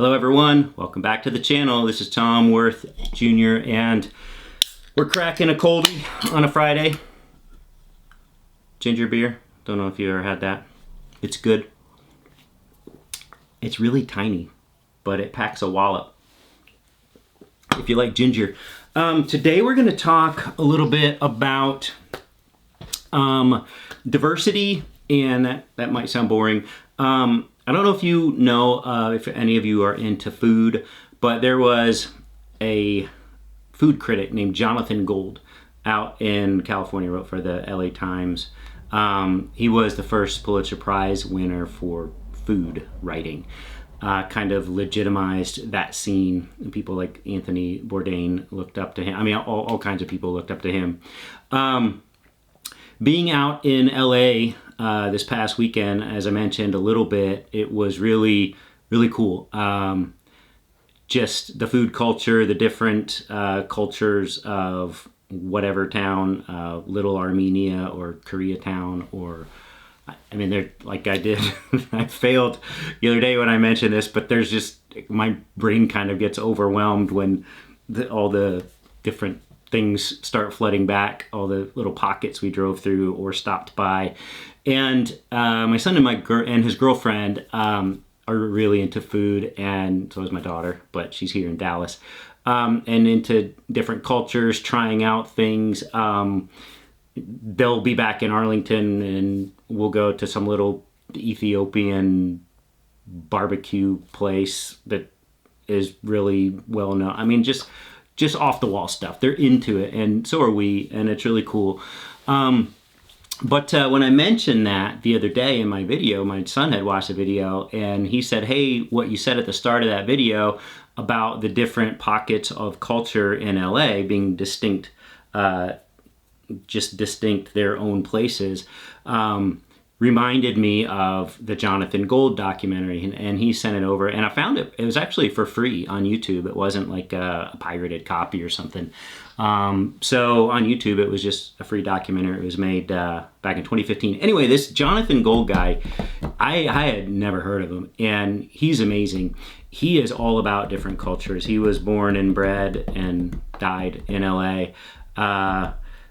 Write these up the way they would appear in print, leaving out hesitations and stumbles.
Hello everyone, welcome back to the channel. This is Tom Worth Jr. and we're cracking a coldie on a Friday. Ginger beer, don't know if you ever had that. It's good. It's really tiny, but it packs a wallop if you like ginger. Today we're going to talk a little bit about diversity, and that might sound boring. I don't know if you know, if any of you are into food, but there was a food critic named Jonathan Gold out in California, wrote for the LA Times. He was the first Pulitzer Prize winner for food writing. Kind of legitimized that scene. People like Anthony Bourdain looked up to him. I mean, all kinds of people looked up to him. Being out in LA this past weekend, as I mentioned a little bit, it was really, really cool. Just the food culture, the different cultures of whatever town, Little Armenia or Koreatown, or I mean, they're like I did. I failed the other day when I mentioned this, but there's just, my brain kind of gets overwhelmed when all the different things start flooding back, all the little pockets we drove through or stopped by. And my son and his girlfriend are really into food, and so is my daughter, but she's here in Dallas, and into different cultures, trying out things. They'll be back in Arlington, and we'll go to some little Ethiopian barbecue place that is really well known. I mean, just off the wall stuff. They're into it, and so are we, and it's really cool. But when I mentioned that the other day in my video, my son had watched the video, and he said, hey, what you said at the start of that video about the different pockets of culture in LA being distinct, just distinct, their own places, reminded me of the Jonathan Gold documentary, and he sent it over, and I found it. It was actually for free on YouTube. It wasn't like a pirated copy or something. So on YouTube, it was just a free documentary. It was made back in 2015. Anyway, this Jonathan Gold guy, I had never heard of him, and he's amazing. He is all about different cultures. He was born and bred and died in LA,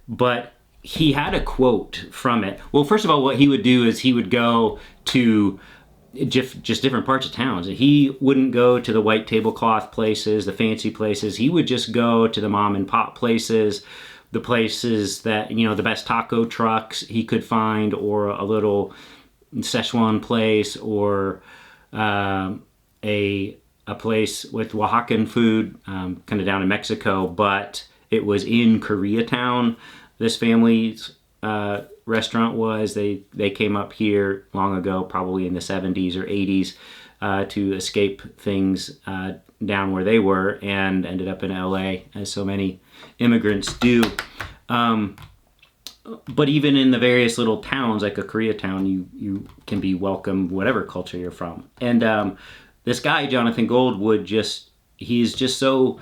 but he had a quote from it. Well, first of all, what he would do is he would go to just different parts of towns. He wouldn't go to the white tablecloth places, the fancy places. He would just go to the mom and pop places, the places that, you know, the best taco trucks he could find, or a little Szechuan place, or a place with Oaxacan food, kind of down in Mexico, but it was in Koreatown. This family's restaurant was. They came up here long ago, probably in the 70s or 80s, to escape things down where they were, and ended up in LA, as so many immigrants do. But even in the various little towns, like a Koreatown, you can be welcome whatever culture you're from. And this guy, Jonathan Gold, he's just so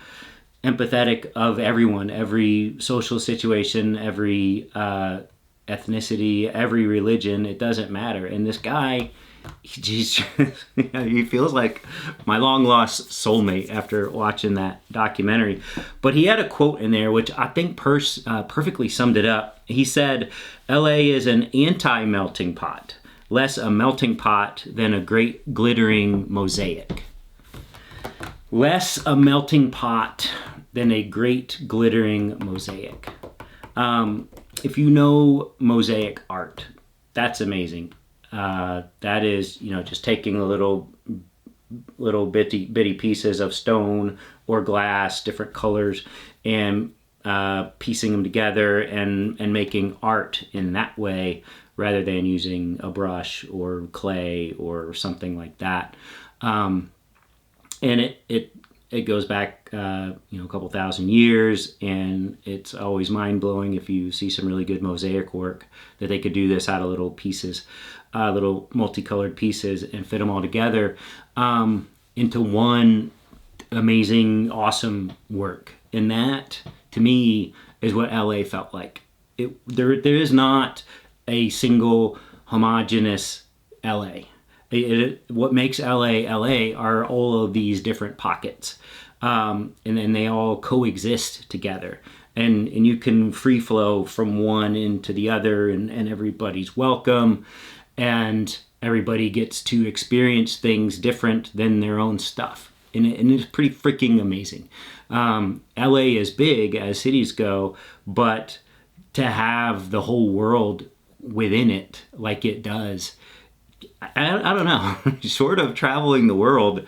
empathetic of everyone, every social situation, every ethnicity, every religion. It doesn't matter. And this guy, he feels like my long lost soulmate after watching that documentary. But he had a quote in there which I think perfectly summed it up. He said, LA is an anti-melting pot, less a melting pot than a great glittering mosaic. Less a melting pot than a great glittering mosaic. If you know mosaic art, that's amazing. That is, just taking little bitty pieces of stone or glass, different colors, and piecing them together and making art in that way, rather than using a brush or clay or something like that. And it goes back, a couple thousand years, and it's always mind-blowing if you see some really good mosaic work that they could do this out of little pieces, little multicolored pieces, and fit them all together into one amazing, awesome work. And that, to me, is what LA felt like. There is not a single homogeneous LA. What makes LA are all of these different pockets, and then they all coexist together. And you can free flow from one into the other, and everybody's welcome, and everybody gets to experience things different than their own stuff. And it's pretty freaking amazing. LA is big as cities go, but to have the whole world within it like it does, I don't know, sort of traveling the world,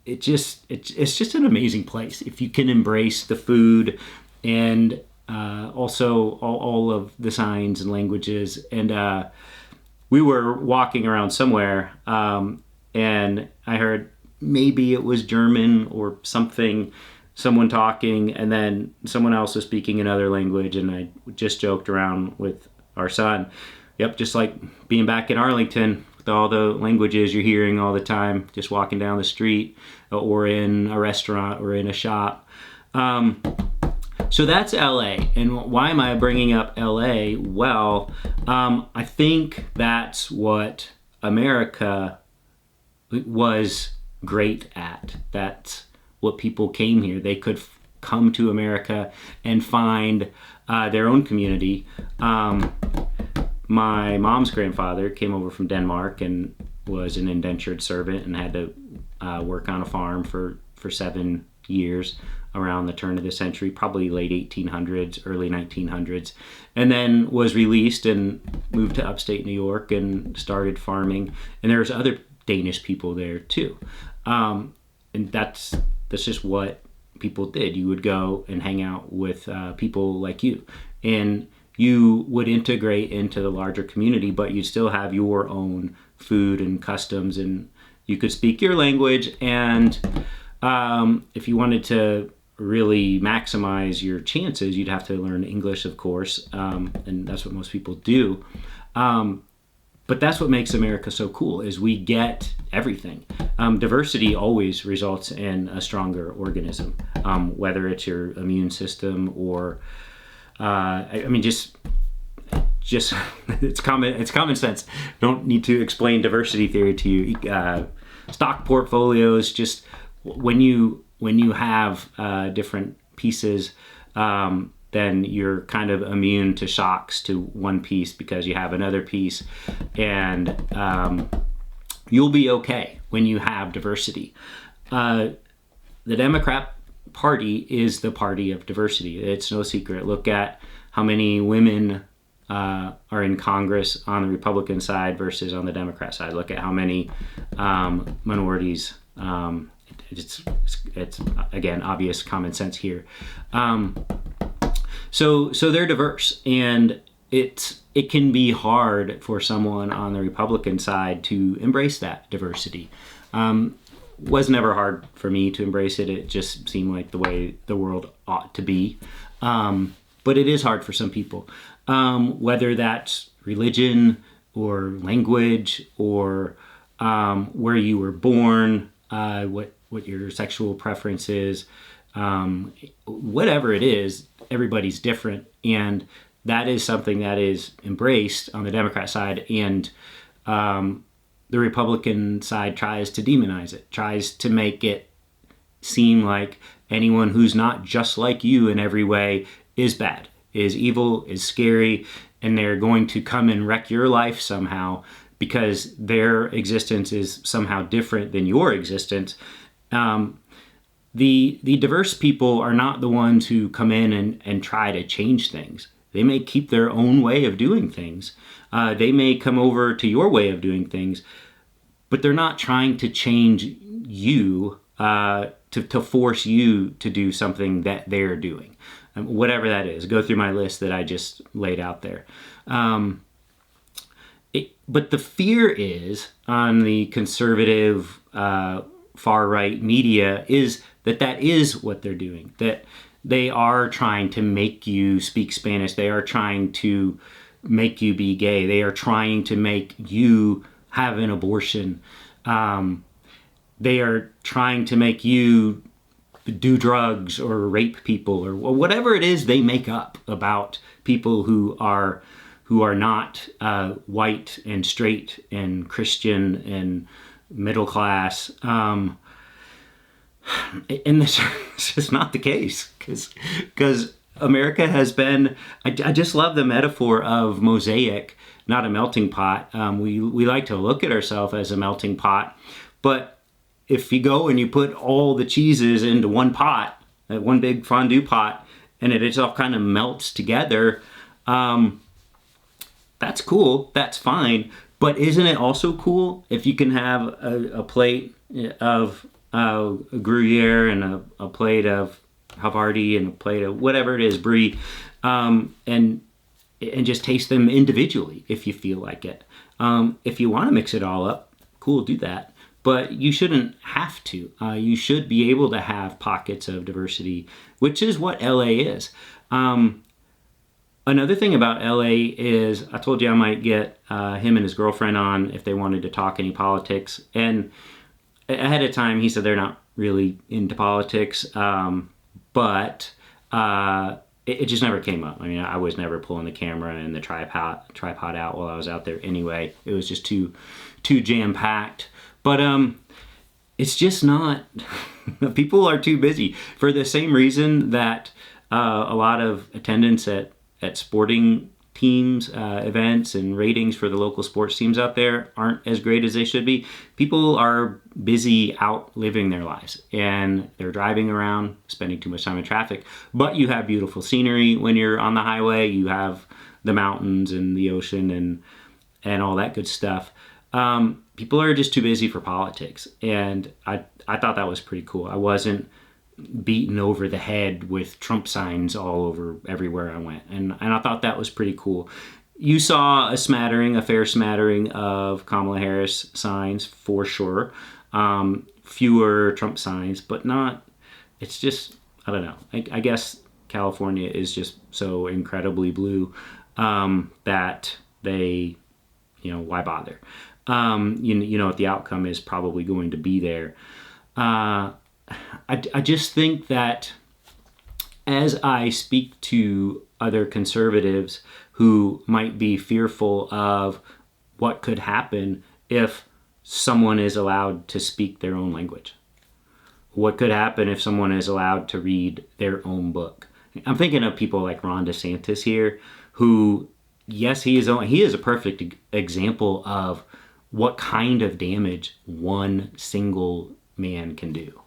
it's just an amazing place if you can embrace the food and also all of the signs and languages. And we were walking around somewhere, and I heard maybe it was German or something, someone talking, and then someone else was speaking another language, and I just joked around with our son. Yep, just like being back in Arlington with all the languages you're hearing all the time, just walking down the street or in a restaurant or in a shop. So that's LA. And why am I bringing up LA? Well, I think that's what America was great at. That's what people came here. They could come to America and find their own community. My mom's grandfather came over from Denmark and was an indentured servant and had to work on a farm for 7 years around the turn of the century, probably late 1800s, early 1900s, and then was released and moved to upstate New York and started farming. And there's other Danish people there too. And that's just what people did. You would go and hang out with people like you, and you would integrate into the larger community, but you'd still have your own food and customs, and you could speak your language. And if you wanted to really maximize your chances, you'd have to learn English, of course, and that's what most people do. But that's what makes America so cool, is we get everything. Diversity always results in a stronger organism, whether it's your immune system or, just it's common sense. Don't need to explain diversity theory to you. Stock portfolios, just when you have different pieces, then you're kind of immune to shocks to one piece because you have another piece, and you'll be okay when you have diversity. The Democrat Party is the party of diversity. It's no secret. Look at how many women are in Congress on the Republican side versus on the Democrat side. Look at how many minorities. It's again obvious common sense here. So they're diverse, and it can be hard for someone on the Republican side to embrace that diversity. Was never hard for me to embrace it. It just seemed like the way the world ought to be. But it is hard for some people, whether that's religion or language or where you were born, what your sexual preference is, whatever it is, everybody's different. And that is something that is embraced on the Democrat side, and the Republican side tries to demonize it, tries to make it seem like anyone who's not just like you in every way is bad, is evil, is scary, and they're going to come and wreck your life somehow because their existence is somehow different than your existence. The diverse people are not the ones who come in and try to change things. They may keep their own way of doing things. They may come over to your way of doing things, but they're not trying to change you, to force you to do something that they're doing. Whatever that is. Go through my list that I just laid out there. But the fear is on the conservative, far-right media is that is what they're doing, that they are trying to make you speak Spanish. They are trying to make you be gay. They are trying to make you have an abortion. They are trying to make you do drugs or rape people or whatever it is they make up about people who who are not white and straight and Christian and middle class. And this is just not the case, because America has been, I just love the metaphor of mosaic, not a melting pot. We like to look at ourselves as a melting pot, but if you go and you put all the cheeses into one pot, one big fondue pot, and it just all kind of melts together, that's cool, that's fine. But isn't it also cool if you can have a plate of Gruyere and a plate of Havarti and a plate of whatever it is, Brie, and just taste them individually if you feel like it. If you want to mix it all up, cool, do that. But you shouldn't have to. You should be able to have pockets of diversity, which is what LA is. Another thing about LA is, I told you I might get him and his girlfriend on if they wanted to talk any politics. And ahead of time, he said they're not really into politics, but it just never came up. I mean, I was never pulling the camera and the tripod out while I was out there anyway. It was just too jam-packed. But it's just not, people are too busy. For the same reason that a lot of attendance at sporting teams, events, and ratings for the local sports teams out there aren't as great as they should be. People are busy out living their lives, and they're driving around, spending too much time in traffic. But you have beautiful scenery when you're on the highway. You have the mountains and the ocean and all that good stuff. People are just too busy for politics, and I thought that was pretty cool. I wasn't beaten over the head with Trump signs all over everywhere I went, and I thought that was pretty cool. You saw a fair smattering of Kamala Harris signs for sure. Fewer Trump signs, but not. It's just, I don't know. I guess California is just so incredibly blue that they, why bother? You know what the outcome is probably going to be there. I just think that as I speak to other conservatives who might be fearful of what could happen if someone is allowed to speak their own language, what could happen if someone is allowed to read their own book. I'm thinking of people like Ron DeSantis here, who, yes, he is a perfect example of what kind of damage one single man can do.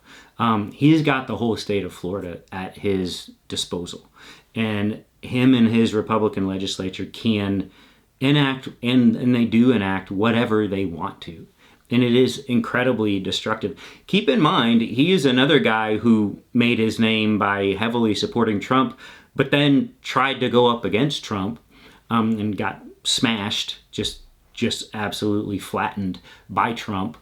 He's got the whole state of Florida at his disposal, and him and his Republican legislature can enact, and they do enact, whatever they want to. And it is incredibly destructive. Keep in mind, he is another guy who made his name by heavily supporting Trump, but then tried to go up against Trump and got smashed, just absolutely flattened by Trump.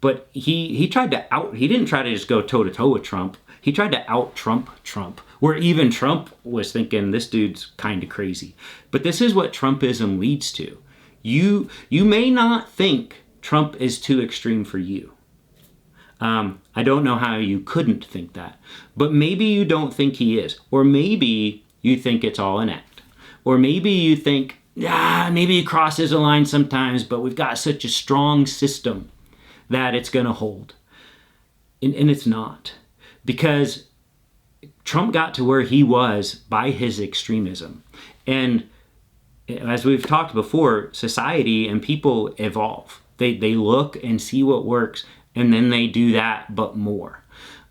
But he didn't try to just go toe-to-toe with Trump. He tried to out-Trump Trump, where even Trump was thinking, this dude's kind of crazy. But this is what Trumpism leads to. You may not think Trump is too extreme for you. I don't know how you couldn't think that. But maybe you don't think he is. Or maybe you think it's all an act. Or maybe you think, maybe he crosses a line sometimes, but we've got such a strong system that it's going to hold. And it's not. Because Trump got to where he was by his extremism. And as we've talked before, society and people evolve. They look and see what works, and then they do that, but more.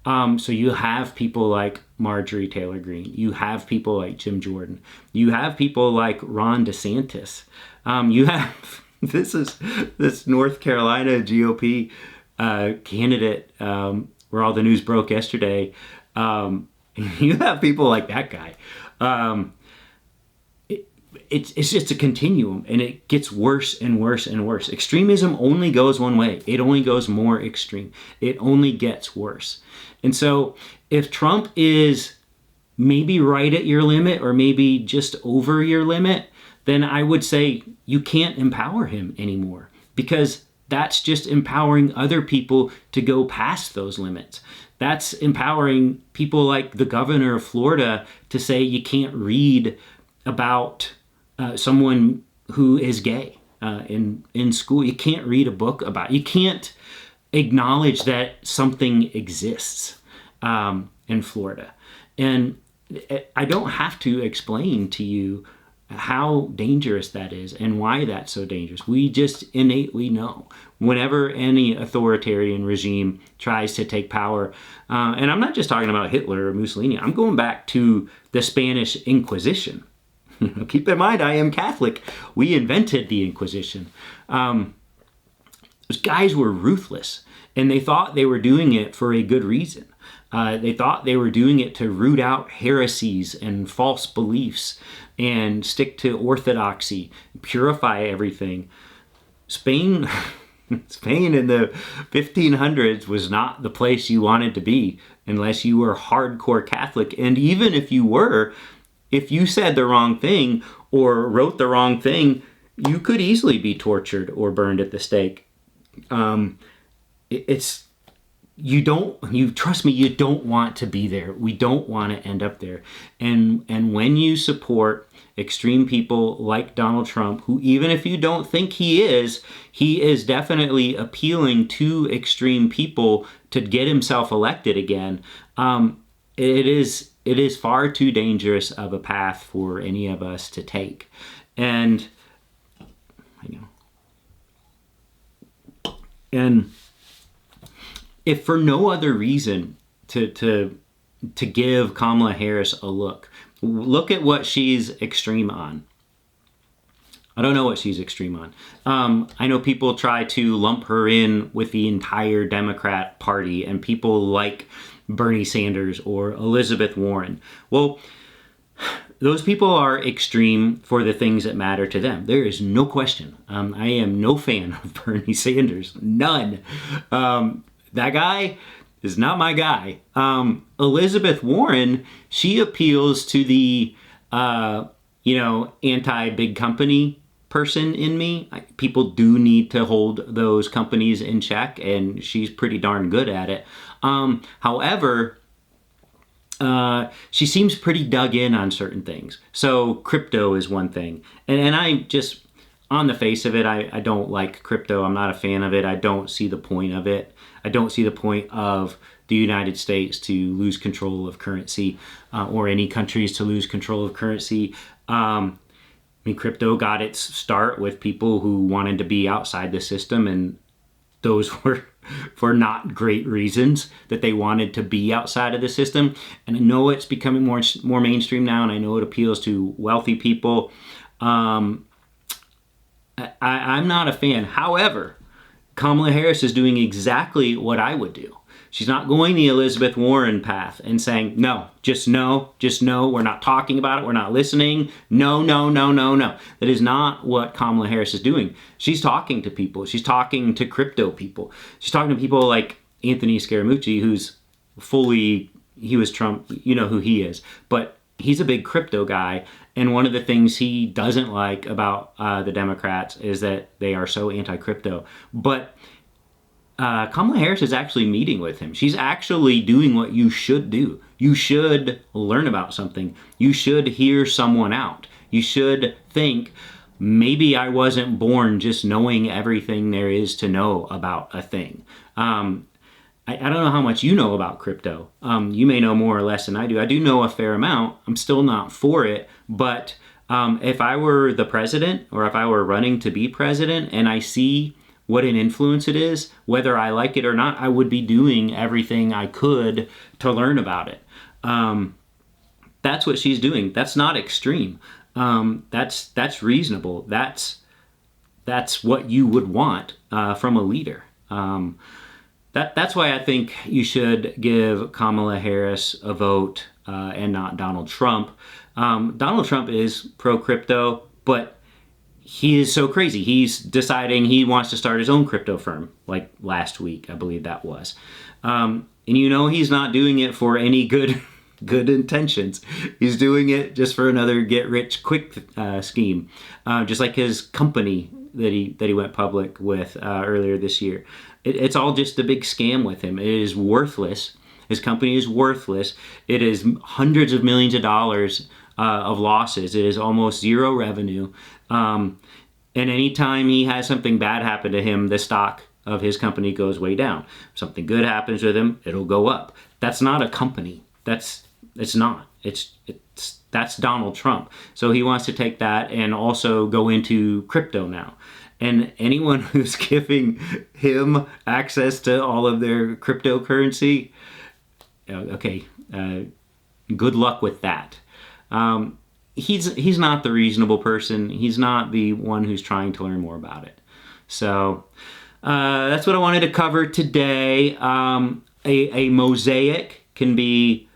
So you have people like Marjorie Taylor Greene. You have people like Jim Jordan. You have people like Ron DeSantis. You have this North Carolina GOP candidate where all the news broke yesterday. You have people like that guy. It's just a continuum, and it gets worse and worse and worse. Extremism only goes one way. It only goes more extreme. It only gets worse. And so if Trump is maybe right at your limit or maybe just over your limit, then I would say you can't empower him anymore, because that's just empowering other people to go past those limits. That's empowering people like the governor of Florida to say you can't read about someone who is gay in school. You can't read a book about it. You can't acknowledge that something exists in Florida. And I don't have to explain to you how dangerous that is and why that's so dangerous. We just innately know whenever any authoritarian regime tries to take power, and I'm not just talking about Hitler or Mussolini, I'm going back to the Spanish Inquisition. Keep in mind, I am Catholic. We invented the Inquisition. Those guys were ruthless, and they thought they were doing it for a good reason. They thought they were doing it to root out heresies and false beliefs and stick to orthodoxy, purify everything. Spain in the 1500s was not the place you wanted to be unless you were hardcore Catholic. And even if you were, if you said the wrong thing or wrote the wrong thing, you could easily be tortured or burned at the stake. You trust me, you don't want to be there. We don't want to end up there. And when you support extreme people like Donald Trump, who, even if you don't think he is definitely appealing to extreme people to get himself elected again. It is far too dangerous of a path for any of us to take. And if for no other reason to give Kamala Harris a look at what she's extreme on. I don't know what she's extreme on. I know people try to lump her in with the entire Democrat Party and people like Bernie Sanders or Elizabeth Warren. Well, those people are extreme for the things that matter to them. There is no question. I am no fan of Bernie Sanders. None. That guy is not my guy. Elizabeth Warren, she appeals to the, anti-big company person in me. People do need to hold those companies in check, and she's pretty darn good at it. However, she seems pretty dug in on certain things. So crypto is one thing. And I just, on the face of it, I don't like crypto. I'm not a fan of it. I don't see the point of it. I don't see the point of the United States to lose control of currency or any countries to lose control of currency. Crypto got its start with people who wanted to be outside the system, and those were for not great reasons that they wanted to be outside of the system. And I know it's becoming more mainstream now, and I know it appeals to wealthy people. I'm not a fan. However, Kamala Harris is doing exactly what I would do. She's not going the Elizabeth Warren path and saying, no, just no, we're not talking about it, we're not listening, no. That is not what Kamala Harris is doing. She's talking to people. She's talking to crypto people. She's talking to people like Anthony Scaramucci, he was Trump, you know who he is, but he's a big crypto guy. And one of the things he doesn't like about the Democrats is that they are so anti-crypto. But Kamala Harris is actually meeting with him. She's actually doing what you should do. You should learn about something. You should hear someone out. You should think, maybe I wasn't born just knowing everything there is to know about a thing. I don't know how much you know about crypto. You may know more or less than I do. I do know a fair amount. I'm still not for it. But if I were the president, or if I were running to be president, and I see what an influence it is, whether I like it or not, I would be doing everything I could to learn about it. That's what she's doing. That's not extreme. That's reasonable. That's what you would want from a leader. That's why I think you should give Kamala Harris a vote and not Donald Trump. Donald Trump is pro-crypto, but he is so crazy. He's deciding he wants to start his own crypto firm, like last week, I believe that was. And he's not doing it for any good intentions. He's doing it just for another get-rich-quick scheme, just like his company that he went public with earlier this year. It's all just a big scam with him. It is worthless. His company is worthless. It is hundreds of millions of dollars of losses. It is almost zero revenue. And anytime he has something bad happen to him, the stock of his company goes way down. If something good happens with him, it'll go up. That's not a company. It's not. That's Donald Trump. So he wants to take that and also go into crypto now. And anyone who's giving him access to all of their cryptocurrency, okay, good luck with that. He's not the reasonable person. He's not the one who's trying to learn more about it. So that's what I wanted to cover today. A mosaic can be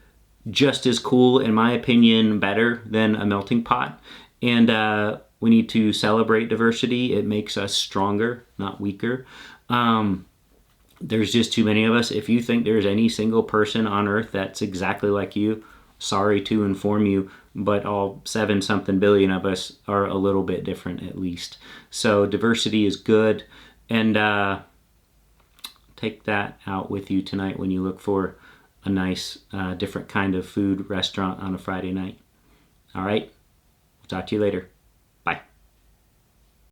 just as cool, in my opinion, better than a melting pot. And we need to celebrate diversity. It makes us stronger, not weaker. There's just too many of us. If you think there's any single person on earth that's exactly like you, sorry to inform you, but all 7-something billion of us are a little bit different at least. So diversity is good, and take that out with you tonight when you look for a nice different kind of food restaurant on a Friday night. All right, we'll talk to you later.